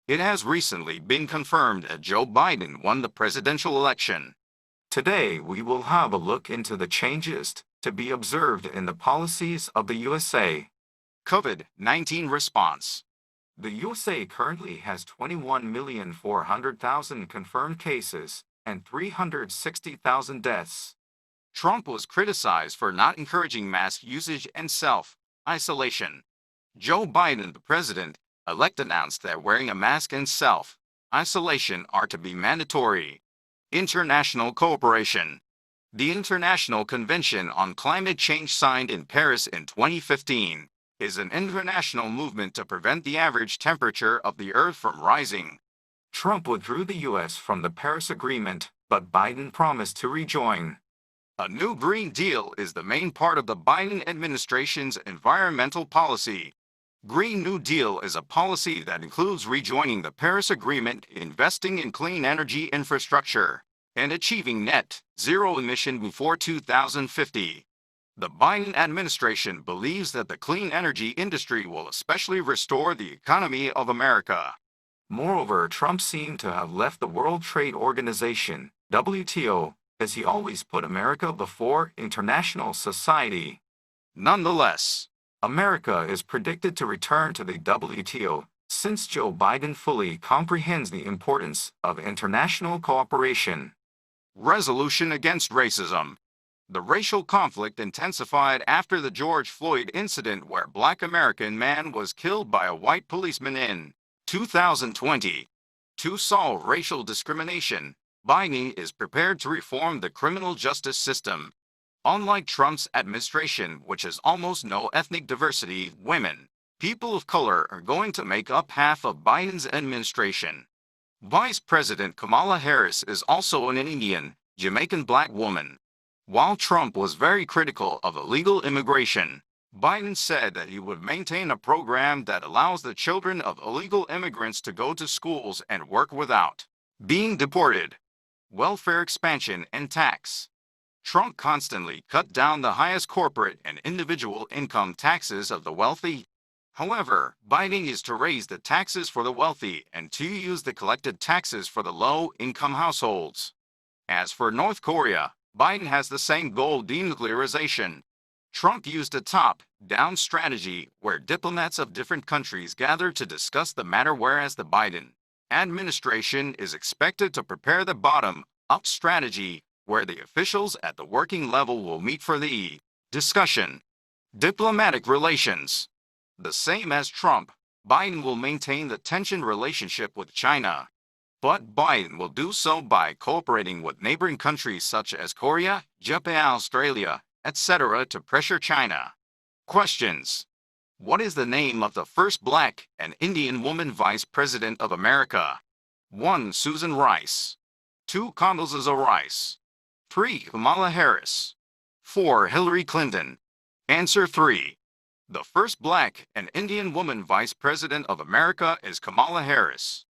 It has recently been confirmed that Joe Biden won the presidential election. Today, we will have a look into the changes to be observed in the policies of the USA. COVID-19 response. The USA currently has 21,400,000 confirmed cases and 360,000 deaths. Trump was criticized for not encouraging mask usage and self-isolation. Joe Biden, the president-elect, announced that wearing a mask and self-isolation are to be mandatory. International cooperation. The International Convention on Climate Change, signed in Paris in 2015, is an international movement to prevent the average temperature of the Earth from rising. Trump withdrew the U.S. from the Paris Agreement, but Biden promised to rejoin. A new Green Deal is the main part of the Biden administration's environmental policy. Green New Deal is a policy that includes rejoining the Paris Agreement, investing in clean energy infrastructure, and achieving net zero emission before 2050. The Biden administration believes that the clean energy industry will especially restore the economy of America. Moreover, Trump seemed to have left the World Trade Organization, WTO, as he always put America before international society. Nonetheless, America is predicted to return to the WTO since Joe Biden fully comprehends the importance of international cooperation. Resolution against racism. The racial conflict intensified after the George Floyd incident, where a Black American man was killed by a white policeman in 2020. To solve racial discrimination, Biden is prepared to reform the criminal justice system. Unlike Trump's administration, which has almost no ethnic diversity, women, people of color, are going to make up half of Biden's administration. Vice President Kamala Harris is also an Indian, Jamaican Black woman. While Trump was very critical of illegal immigration, Biden said that he would maintain a program that allows the children of illegal immigrants to go to schools and work without being deported. Welfare expansion and tax. Trump constantly cut down the highest corporate and individual income taxes of the wealthy. However, Biden is to raise the taxes for the wealthy and to use the collected taxes for the low-income households. As for North Korea, Biden has the same goal: denuclearization. Trump used a top-down strategy where diplomats of different countries gather to discuss the matter, whereas the Biden administration is expected to prepare the bottom-up strategy, where the officials at the working level will meet for the discussion. Diplomatic relations. The same as Trump, Biden will maintain the tension relationship with China. But Biden will do so by cooperating with neighboring countries such as Korea, Japan, Australia, etc. to pressure China. Questions. What is the name of the first Black and Indian woman Vice President of America? 1. Susan Rice. 2. Condoleezza Rice. 3. Kamala Harris. 4. Hillary Clinton. Answer 3. The first Black and Indian woman Vice President of America is Kamala Harris.